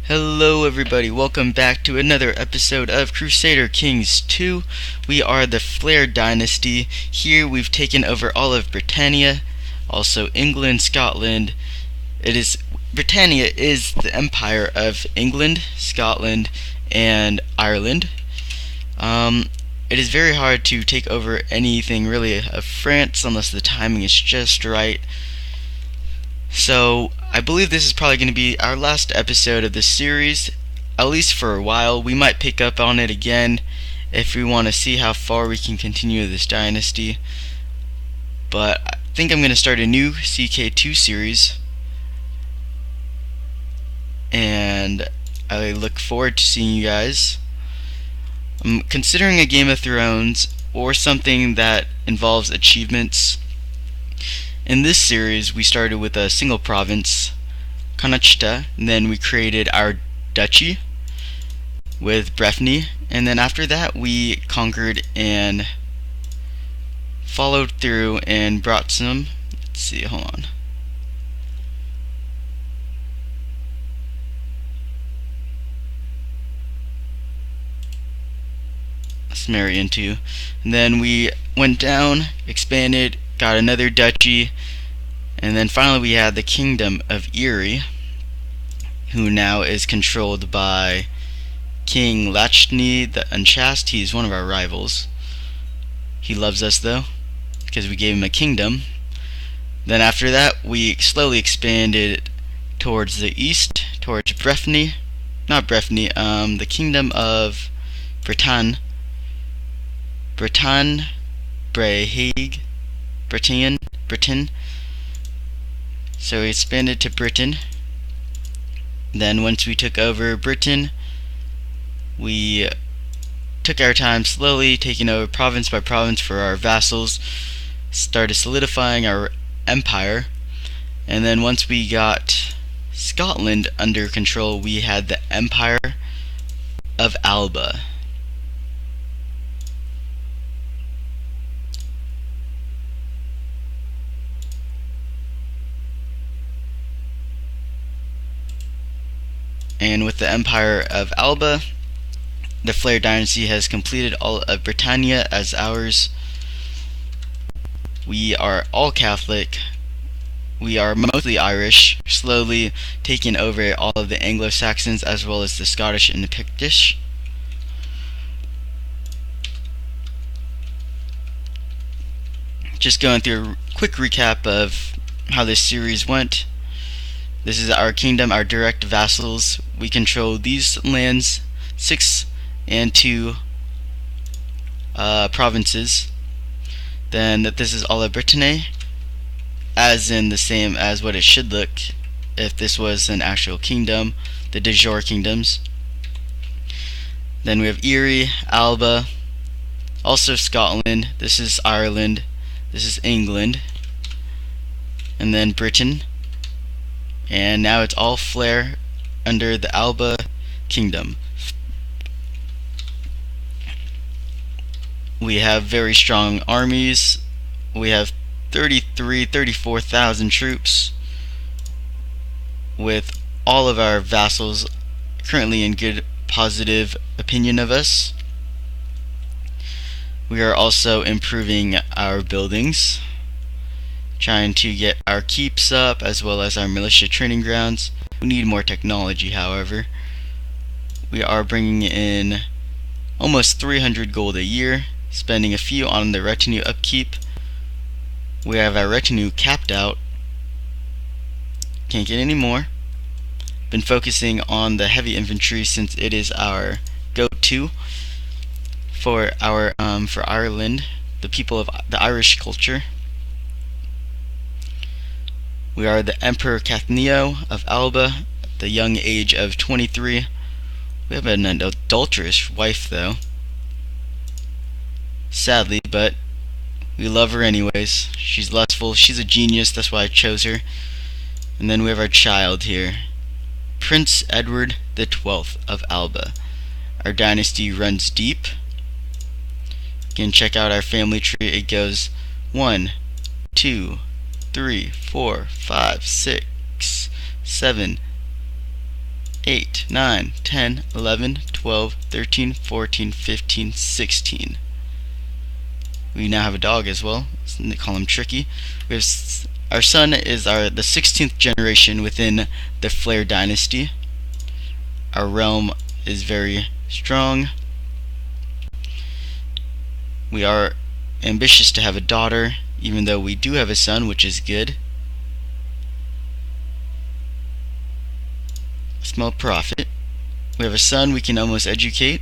Hello everybody, welcome back to another episode of Crusader Kings 2. We are the Flair Dynasty. Here we've taken over all of Britannia, also England, Scotland. Britannia is the empire of England, Scotland, and Ireland. It is very hard to take over anything really of France unless the timing is just right. So, I believe this is probably going to be our last episode of this series, at least for a while. We might pick up on it again if we want to see how far we can continue this dynasty. But I think I'm going to start a new CK2 series, and I look forward to seeing you guys. I'm considering a Game of Thrones or something that involves achievements. In this series, we started with a single province, Connachta, and then we created our duchy with Breffni, and then after that we conquered and followed through and brought some, let's see, hold on. Let's marry into. And then we went down, expanded, got another duchy, and then finally we had the Kingdom of Erie, who now is controlled by King Lachni the Unchaste. He's one of our rivals. He loves us though, because we gave him a kingdom. Then after that we slowly expanded towards the east, towards Breffni. Not Breffni, the Kingdom of Britain. Britain. So we expanded to Britain. Then once we took over Britain, we took our time slowly, taking over province by province for our vassals, started solidifying our empire, and then once we got Scotland under control, we had the Empire of Alba. And with the Empire of Alba, the Flair Dynasty has completed all of Britannia as ours. We are all Catholic. We are mostly Irish, slowly taking over all of the Anglo-Saxons as well as the Scottish and the Pictish. Just going through a quick recap of how this series went. This is our kingdom, our direct vassals. We control these lands, 6 and 2 provinces. Then this is all of Britannia, as in the same as what it should look if this was an actual kingdom, the de jure kingdoms. Then we have Erie, Alba, also Scotland. This is Ireland. This is England, and then Britain. And now it's all Flair under the Alba Kingdom. We have very strong armies. We have 34,000 troops, with all of our vassals currently in good, positive opinion of us. We are also improving our buildings, trying to get our keeps up as well as our militia training grounds. We need more technology, however. We are bringing in almost 300 gold a year, spending a few on the retinue upkeep. We have our retinue capped out. Can't get any more. Been focusing on the heavy infantry since it is our go-to for Ireland, the people of the Irish culture. We are the Emperor Cathneo of Alba, at the young age of 23. We have an adulterous wife, though. Sadly, but we love her anyways. She's lustful. She's a genius. That's why I chose her. And then we have our child here, Prince Edward the 12th of Alba. Our dynasty runs deep. You can check out our family tree. It goes 1, 2, 3, 4, 5, 6, 7, 8, 9, 10, 11, 12, 13, 14, 15, 16. We now have a dog as well. They call him Tricky. We have our son is the 16th generation within the Flair Dynasty. Our realm is very strong. We are ambitious to have a daughter, even though we do have a son, which is good. Small profit. We have a son we can almost educate.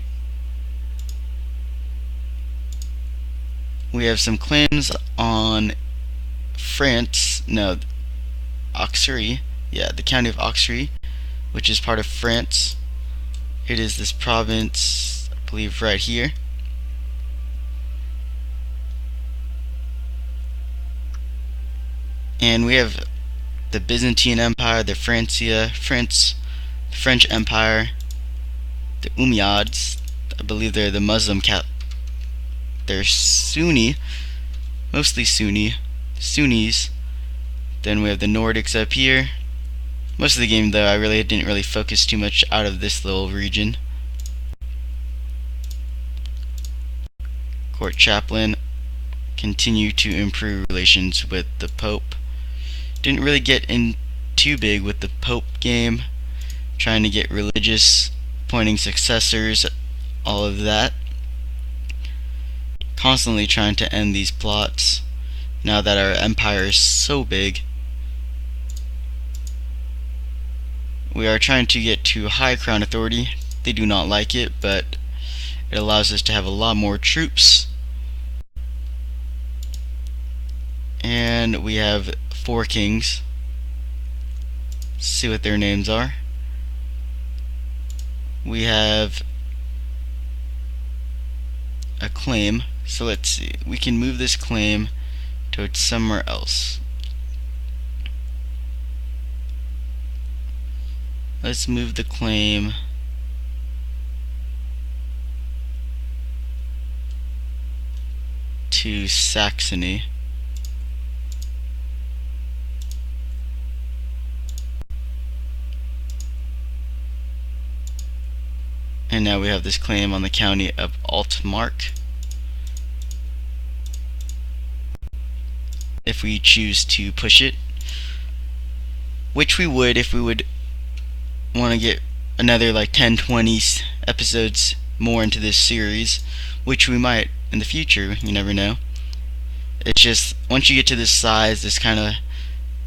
We have some claims on France, no, Auxerre, yeah, the county of Auxerre, which is part of France. It is this province, I believe, right here. And we have the Byzantine Empire, the French Empire, the Umayyads. I believe they're the Muslim they're Sunni, mostly Sunnis. Then we have the Nordics up here. Most of the game, though, I didn't really focus too much out of this little region. Court chaplain, continue to improve relations with the Pope. Didn't really get in too big with the Pope game, trying to get religious, appointing successors, all of that. Constantly trying to end these plots now that our empire is so big. We are trying to get to high crown authority. They do not like it, but it allows us to have a lot more troops. And we have 4 kings. Let's see what their names are. We have a claim. So let's see. We can move this claim to somewhere else. Let's move the claim to Saxony. And now we have this claim on the county of Altmark. If we choose to push it, which we would if we would want to get another like 10-20 episodes more into this series, which we might in the future, you never know. It's just once you get to this size, this kind of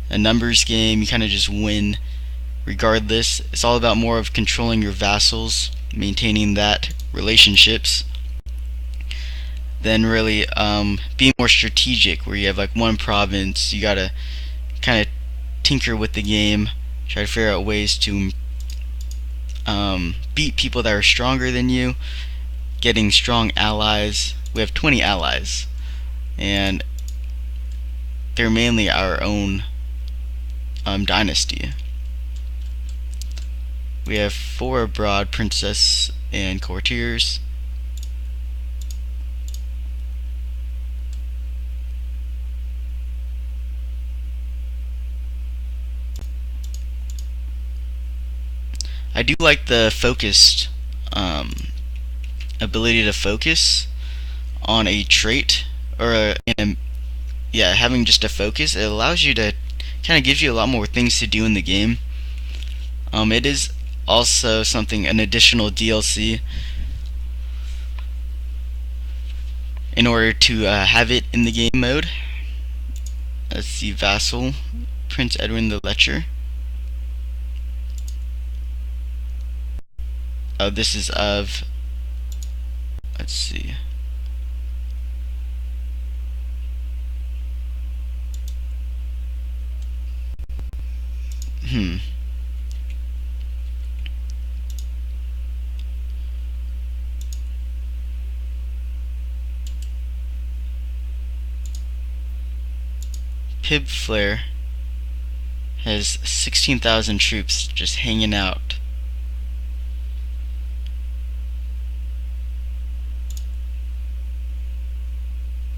a numbers game, you kind of just win regardless. It's all about more of controlling your vassals, maintaining that relationships, then really being more strategic, where you have like one province, you gotta kind of tinker with the game, try to figure out ways to beat people that are stronger than you, getting strong allies. We have 20 allies, and they're mainly our own dynasty. We have 4 abroad princess and courtiers. I do like the focused ability to focus on a trait, or having just a focus. It allows you to kind of gives you a lot more things to do in the game. It is also an additional DLC in order to have it in the game mode. Let's see, vassal, Prince Edwin the Lecher. Oh, this is of, let's see, Flair has 16,000 troops just hanging out.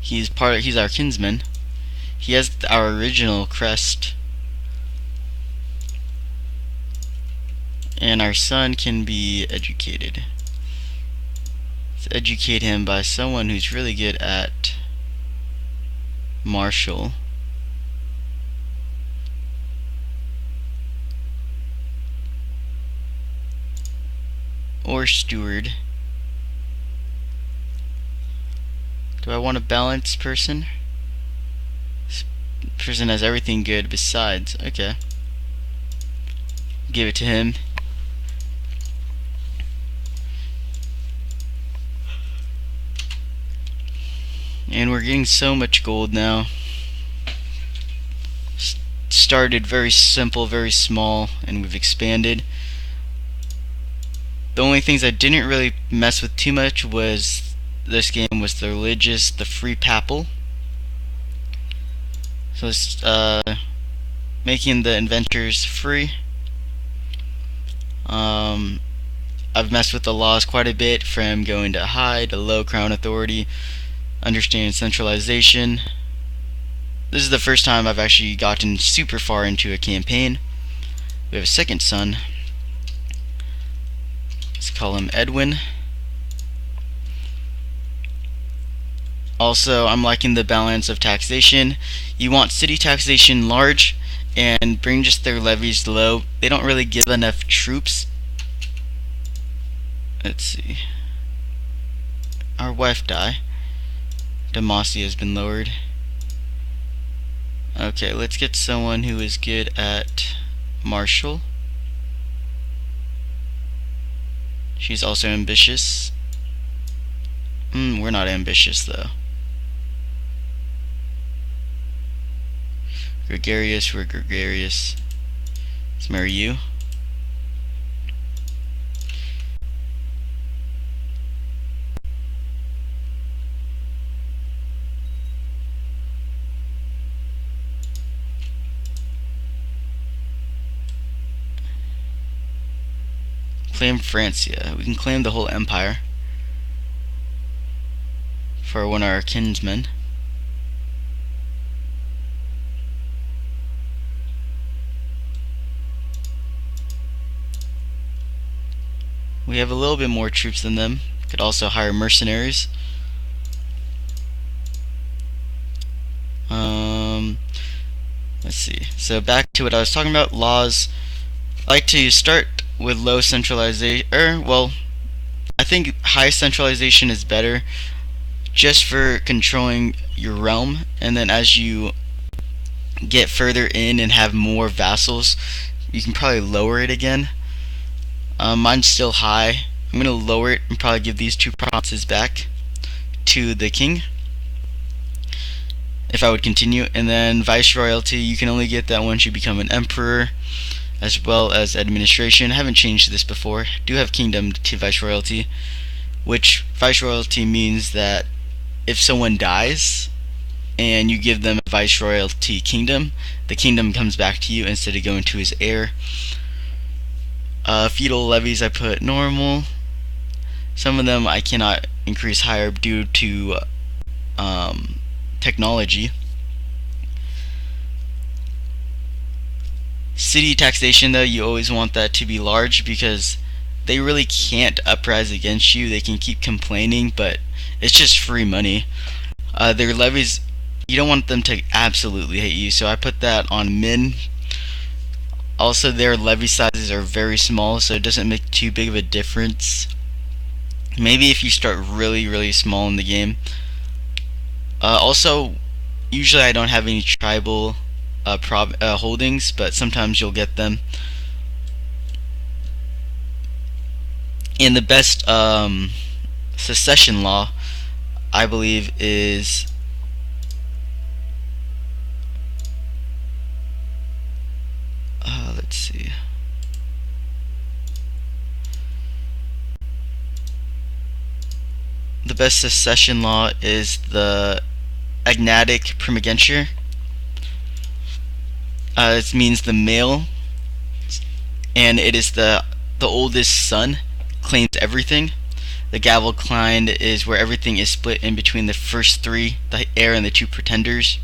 He's our kinsman. He has our original crest. and our son can be educated. Let's educate him by someone who's really good at martial. Or steward. Do I want a balanced person? This person has everything good besides. Okay. Give it to him. And we're getting so much gold now. Started very simple, very small, and we've expanded. The only things I didn't really mess with too much was this game was the religious, the free papal. So it's making the inventors free. I've messed with the laws quite a bit, from going to high to low crown authority, understanding centralization. This is the first time I've actually gotten super far into a campaign. We have a second son. Let's call him Edwin. Also, I'm liking the balance of taxation. You want city taxation large and bring just their levies low. They don't really give enough troops. Let's see. Our wife die. Dynasty has been lowered. Okay, let's get someone who is good at martial. She's also ambitious. We're not ambitious though. Gregarious, we're gregarious. Let's marry you. Claim Francia. We can claim the whole empire for one of our kinsmen. We have a little bit more troops than them. Could also hire mercenaries. Let's see. So back to what I was talking about, laws. I like to start with low centralization. Well, I think high centralization is better, just for controlling your realm, and then as you get further in and have more vassals, you can probably lower it again. Mine's still high. I'm gonna lower it and probably give these 2 provinces back to the king if I would continue. And then viceroyalty, you can only get that once you become an emperor, as well as administration. I haven't changed this before. Do have kingdom to viceroyalty, which viceroyalty means that if someone dies and you give them a viceroyalty kingdom, the kingdom comes back to you instead of going to his heir. Feudal levies I put normal. Some of them I cannot increase higher due to technology. City taxation though, you always want that to be large, because they really can't uprise against you. They can keep complaining, but it's just free money. Their levies, you don't want them to absolutely hate you, so I put that on min. Also, their levy sizes are very small, so it doesn't make too big of a difference. Maybe if you start really small in the game. Also, usually I don't have any tribal holdings, but sometimes you'll get them. And the best secession law, I believe, is let's see. The best secession law is the agnatic primogeniture. It means the male, and it is the oldest son claims everything. The Gavelkind is where everything is split in between the first 3, the heir and the 2 pretenders.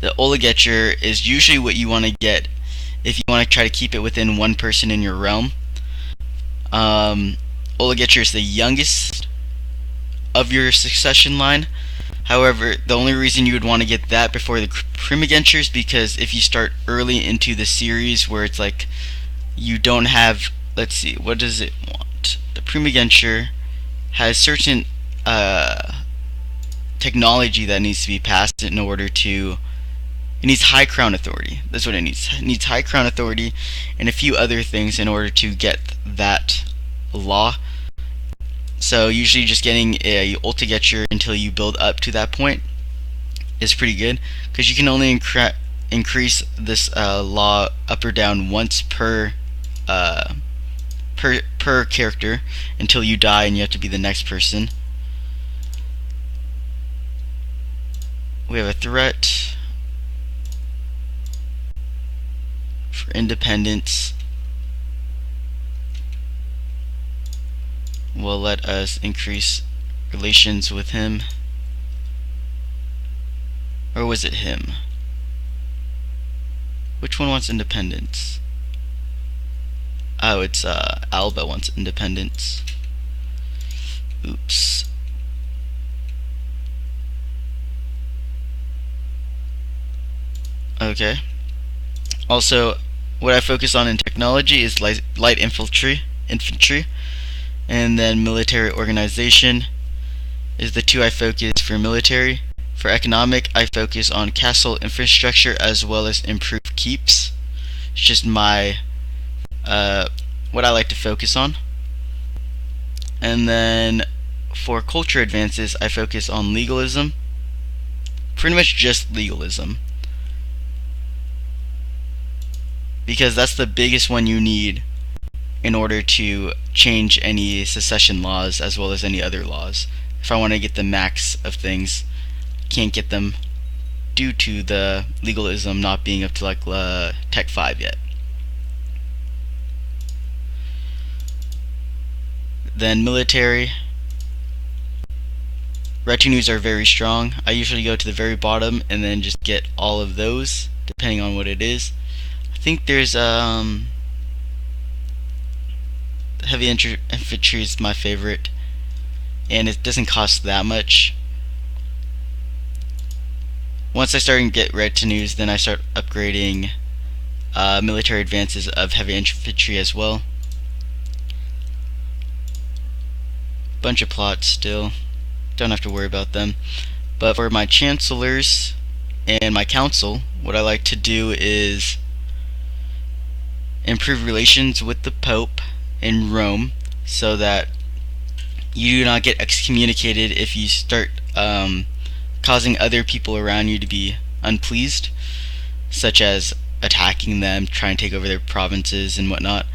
The oligarcher is usually what you want to get if you want to try to keep it within 1 person in your realm. Um, Oligetcher is the youngest of your succession line. However, the only reason you would want to get that before the Primogeniture is because if you start early into the series where it's like you don't have, let's see, what does it want? The Primogeniture has certain technology that needs to be passed in order to. It needs high crown authority. That's what it needs. It needs high crown authority and a few other things in order to get that law. So usually just getting a Ultigetcher until you build up to that point is pretty good, because you can only increase this law up or down once per character until you die and you have to be the next person. We have a threat for independence. Will let us increase relations with him. Or was it him? Which one wants independence? Oh, it's Alba wants independence. Oops. Okay. Also, what I focus on in technology is light infantry, and then military organization is the two I focus for military. For economic, I focus on castle infrastructure as well as improved keeps. It's just my what I like to focus on. And then for culture advances, I focus on legalism. Pretty much just legalism, because that's the biggest one you need in order to change any secession laws as well as any other laws. If I want to get the max of things, can't get them due to the legalism not being up to like Tech 5 yet. Then military. Retinues are very strong. I usually go to the very bottom and then just get all of those, depending on what it is. I think there's heavy infantry is my favorite, and it doesn't cost that much. Once I start to get retinues, then I start upgrading military advances of heavy infantry as well. Bunch of plots still, don't have to worry about them. But for my chancellors and my council, what I like to do is improve relations with the Pope in Rome, so that you do not get excommunicated if you start causing other people around you to be unpleased, such as attacking them, trying to take over their provinces and whatnot.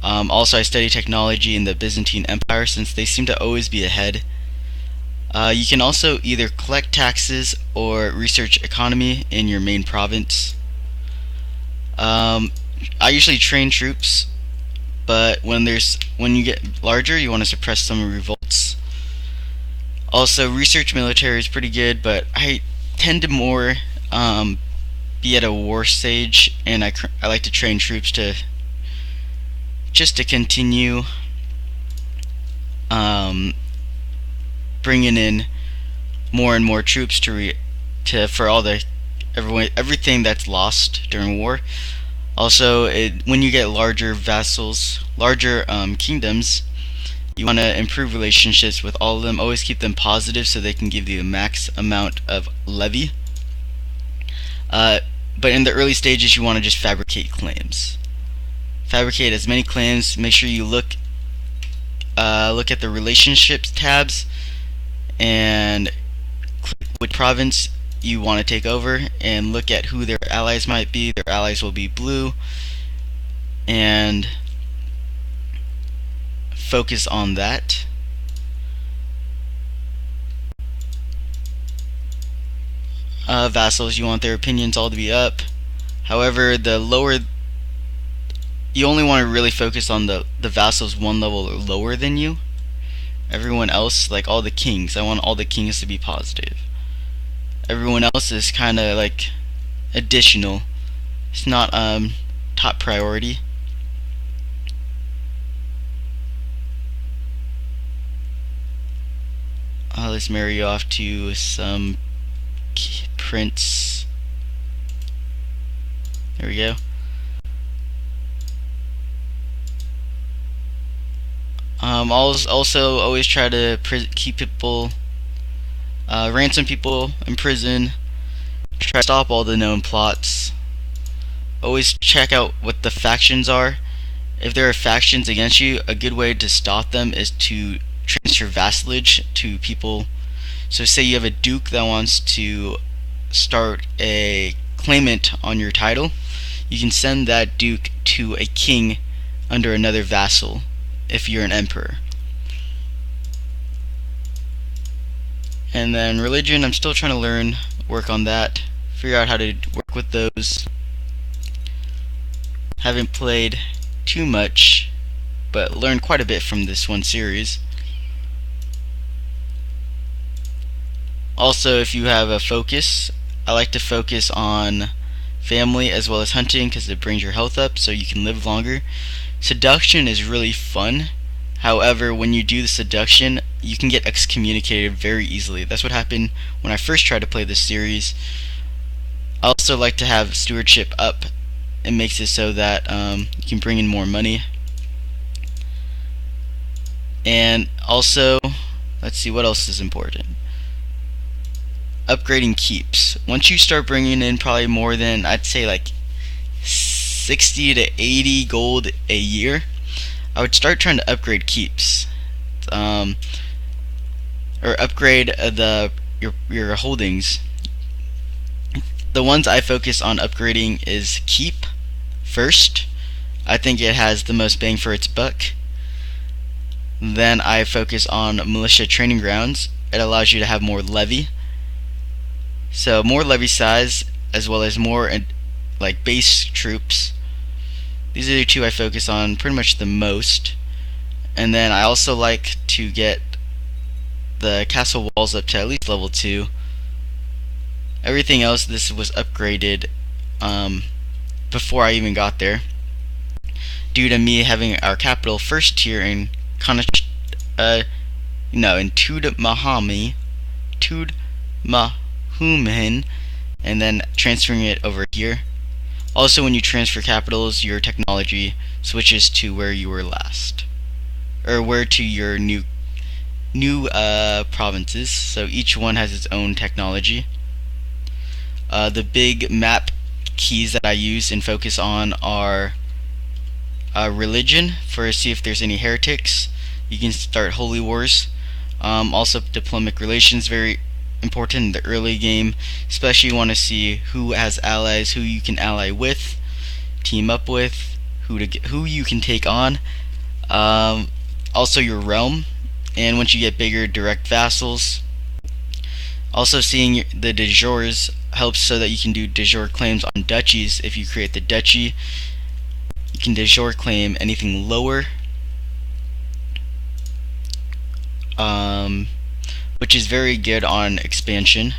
Also, I study technology in the Byzantine Empire, since they seem to always be ahead. You can also either collect taxes or research economy in your main province. I usually train troops, but when you get larger, you want to suppress some revolts. Also, research military is pretty good, but I tend to more be at a war stage, and I like to train troops to continue bringing in more and more troops for everything that's lost during war. Also, when you get larger vassals, larger kingdoms, you want to improve relationships with all of them. Always keep them positive so they can give you a max amount of levy. But in the early stages, you want to just fabricate claims. Fabricate as many claims. Make sure you look at the relationships tabs and click which province you want to take over, and look at who their allies might be. Their allies will be blue, and focus on that. Vassals, you want their opinions all to be up. However, you only want to really focus on the vassals one level or lower than you. Everyone else, like all the kings, I want all the kings to be positive. Everyone else is kind of like additional. It's not top priority. let's marry you off to some prince. There we go. Also always try to keep people, ransom people in prison. Try to stop all the known plots. Always check out what the factions are. If there are factions against you, a good way to stop them is to transfer vassalage to people. So say you have a duke that wants to start a claimant on your title, you can send that duke to a king under another vassal if you're an emperor. And then religion, I'm still trying to work on that, figure out how to work with those. Haven't played too much, but learned quite a bit from this one series. Also, if you have a focus, I like to focus on family as well as hunting because it brings your health up so you can live longer. Seduction is really fun. However, when you do the seduction, you can get excommunicated very easily. That's what happened when I first tried to play this series. I also like to have stewardship up. It makes it so that you can bring in more money. And also, let's see what else is important. Upgrading keeps. Once you start bringing in probably more than, I'd say like 60 to 80 gold a year, I would start trying to upgrade keeps, or upgrade your holdings. The ones I focus on upgrading is keep first. I think it has the most bang for its buck. Then I focus on militia training grounds. It allows you to have more levy. So more levy size as well as more like base troops. These are the two I focus on pretty much the most. And then I also like to get the castle walls up to at least level 2. Everything else, this was upgraded before I even got there, due to me having our capital first tier in in Tudmahumen, and then transferring it over here. Also, when you transfer capitals, your technology switches to where you were last, or where to your new provinces. So each one has its own technology. The big map keys that I use and focus on are religion, for see if there's any heretics. You can start holy wars. Also diplomatic relations, very important in the early game, especially you want to see who has allies, who you can ally with, team up with, who you can take on. Also your realm, and once you get bigger, direct vassals. Also seeing the de jures helps so that you can do de jure claims on duchies. If you create the duchy, you can de jure claim anything lower, which is very good on expansion.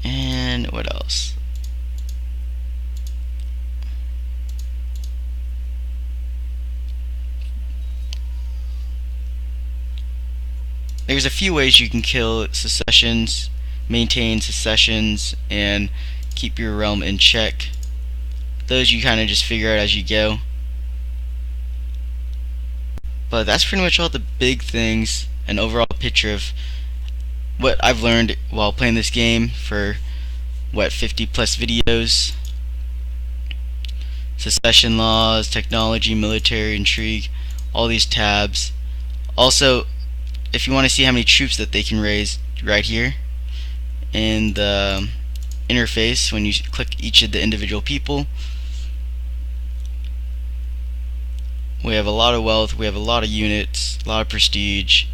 And what else? There's a few ways you can kill secessions, maintain secessions, and keep your realm in check. Those you kind of just figure out as you go. But that's pretty much all the big things, an overall picture of what I've learned while playing this game for, 50 plus videos. Secession laws, technology, military, intrigue, all these tabs. Also, if you want to see how many troops that they can raise, right here in the interface, when you click each of the individual people, we have a lot of wealth, we have a lot of units, a lot of prestige.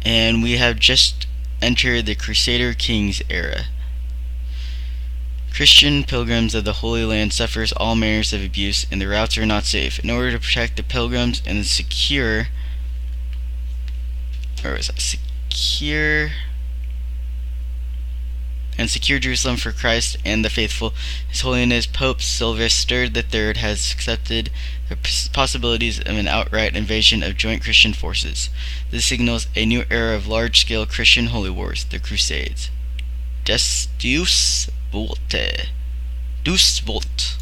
And we have just entered the Crusader Kings era. Christian pilgrims of the Holy Land suffers all manners of abuse, and the routes are not safe. In order to protect the pilgrims and secure and secure Jerusalem for Christ and the faithful. His Holiness Pope Sylvester III has accepted the possibilities of an outright invasion of joint Christian forces. This signals a new era of large-scale Christian holy wars, the Crusades. Deus Volte. Deus Volt.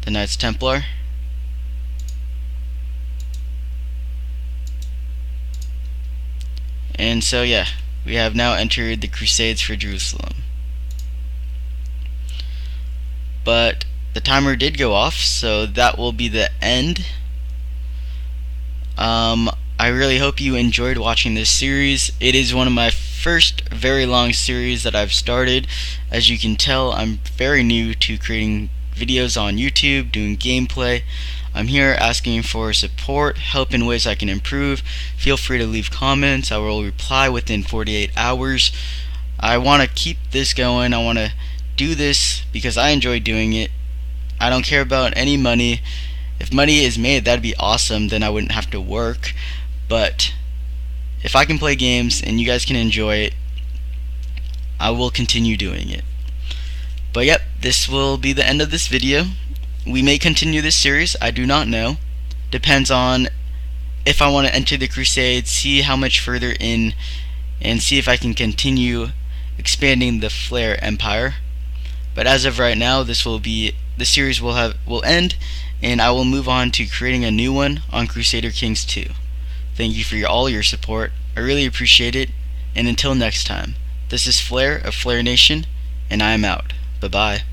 The Knights Templar. And so yeah, we have now entered the Crusades for Jerusalem. But the timer did go off, so that will be the end. I really hope you enjoyed watching this series. It is one of my first very long series that I've started. As you can tell, I'm very new to creating videos on YouTube, doing gameplay. I'm here asking for support, help in ways I can improve. Feel free to leave comments. I will reply within 48 hours. I want to keep this going. I want to do this because I enjoy doing it. I don't care about any money. If money is made, that'd be awesome. Then I wouldn't have to work. But if I can play games and you guys can enjoy it, I will continue doing it. But yep, this will be the end of this video. We may continue this series, I do not know. Depends on if I want to enter the Crusades, see how much further in, and see if I can continue expanding the Flair Empire. But as of right now, the series will end, and I will move on to creating a new one on Crusader Kings 2. Thank you for all your support. I really appreciate it. And until next time, this is Flair of Flair Nation, and I am out. Bye-bye.